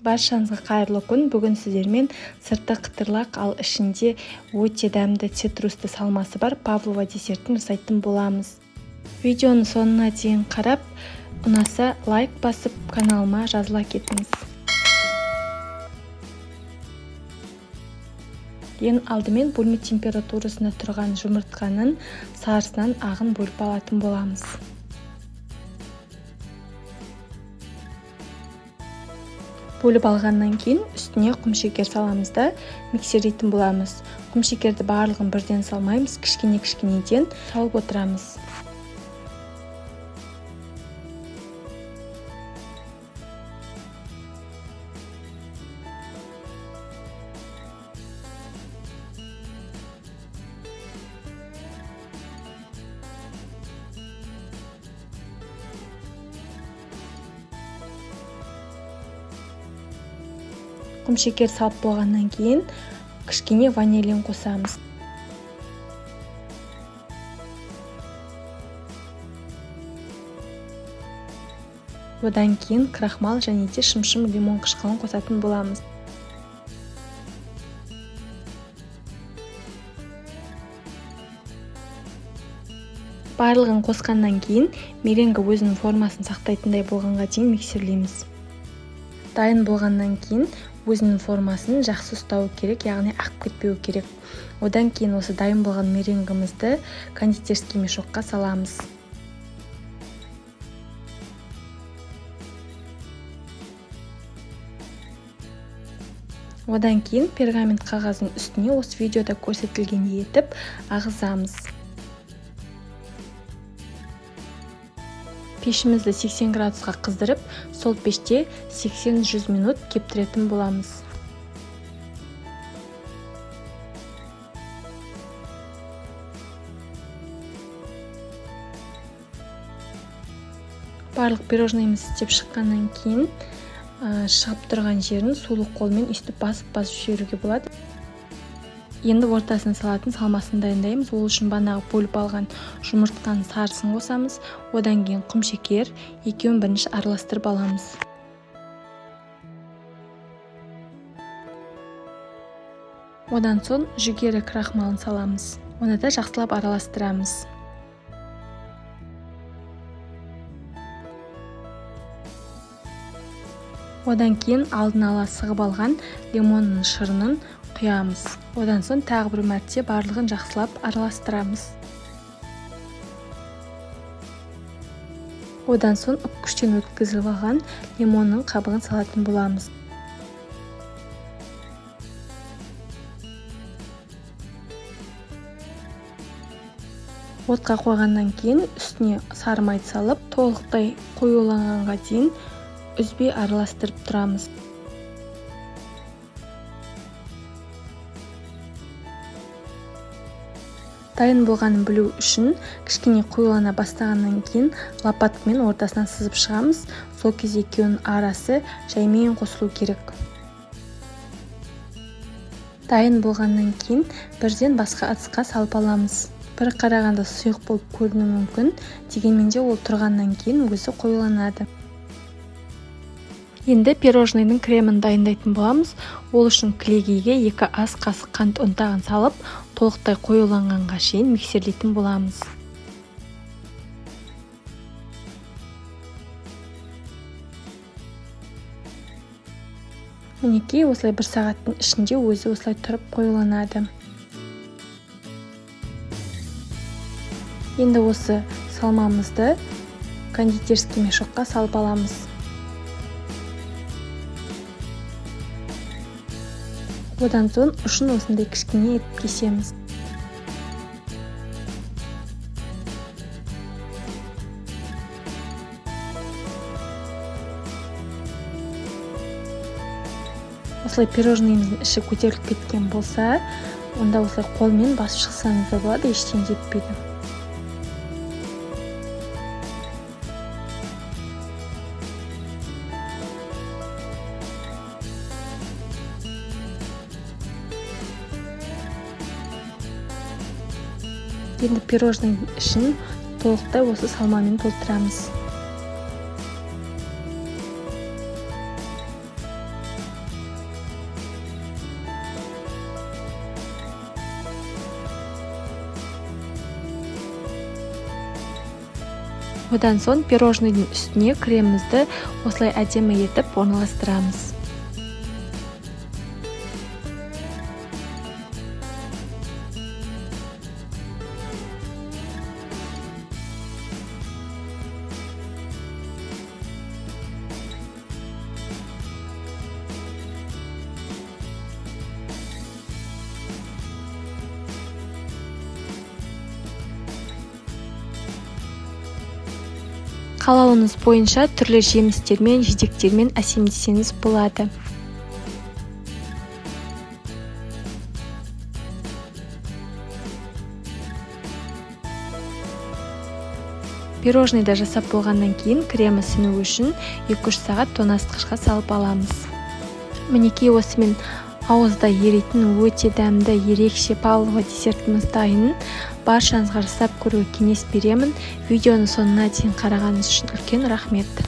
Баршаңызға қайырлы күн. Бүгін сіздермен сырты қытырлақ, ал ішінде өте дәмді цитрусты салмасы бар павлова десертін жасайтын боламыз. Видеоны соңына дейін қарап, ұнаса лайк басып, каналыма жазыла кетіңіз. Ең алдымен бөлме температурасында тұрған жұмыртқаның сарысынан ағын бөліп алатын боламыз. Бөліп алғаннан кейін үстіне құмшекер саламыз да миксерлейтін боламыз. Құмшекерді барлығын бірден салмаймыз, кішкене-кішкенеден салып отырамыз. Құмшекер салып болғаннан кейін кішкене ванилин қосамыз. Одан кейін крахмал және де шымшым лимон қышқылын қосатын боламыз. Барлығын қосқаннан кейін меренге өзінің формасын сақтайтындай болғанға дейін миксерлейміз. Дайын болғаннан кейін өзінің формасын жақсы ұстау керек, яғни ағып кетпеу керек. Одан кейін осы дайын болған меренгімізді кондитерский мешокқа саламыз. Одан кейін пергамент қағаздың үстіне осы видеода көрсетілгендей етіп ағызамыз. Пешімізді 80 градусқа қыздырып, сол пеште 80-100 минут кептіретін боламыз. Барлық пирожныйымыз істеп шыққаннан кейін шығып тұрған жерін сулы қолмен үстіп басып жіберуге болады. Енді ортасына салатын салмасын дайындаймыз. Ол үшін банағы бөліп алған жұмыртқаның сарысын қосамыз. Одан кейін құмшекер, екеуін бірінші араластырып аламыз. Одан соң жүгері крахмалын саламыз. Оны да жақсылап араластырамыз. Одан кейін алдын ала сығып алған лимонның шырынын құямыз. Одан соң тағы бір мәрте барлығын жақсылап араластырамыз. Одан соң күштен өткізіліп алған лимонның қабығын салатын боламыз. Отқа қойғаннан кейін үстіне сары майды салып, толықтай қоюланғанға дейін үзбей араластырып тұрамыз. Дайын болғанын білу үшін кішкене қоюлана бастағаннан кейін лопаткамен ортасынан сызып шығамыз. Сол кезде екеуінің арасы жаймен қосылу керек. Дайын болғаннан кейін бірден басқа ыдысқа салып аламыз. Бір қарағанда сұйық болып көрінуі мүмкін, дегенмен де ол тұрғаннан кейін өзі қоюланады. Енді пирожныйдың кремін дайындайтын боламыз. Ол үшін кілегейге 2 ас қасық қант ұнтағын салып, толықтай қоюланғанға шейін миксерлейтін боламыз. Мінекей осылай 1 сағаттың ішінде өзі осылай тұрып қоюланады. Енді осы салмамызды кондитерский мешокқа салып аламыз. Одан соң ұшын осындай кішкене етіп кесеміз. Осылай пирожныйымыздың іші көтеріліп кеткен болса, онда осылай қолмен басып шықсаңыз да болады, ештеңе жетпейді. Енді пирожный ішін толықтай осы салмамен толтырамыз. Одан соң пирожныйдың үстіне кремімізді осылай әдемі етіп орналастырамыз. Қалауыңыз бойынша түрлі жемістермен, жидектермен әсемдесеңіз болады. Пирожныйды жасап болғаннан кейін кремі сіну үшін 2-3 сағат тоңазытқышқа салып аламыз. Мінекей осымен ауызда еритін өте дәмді ерекше павлова десертіміз дайын. Баршаңызға жасап көруге кеңес беремін. Видеоны соңына дейін қарағаныңыз үшін үлкен рахмет.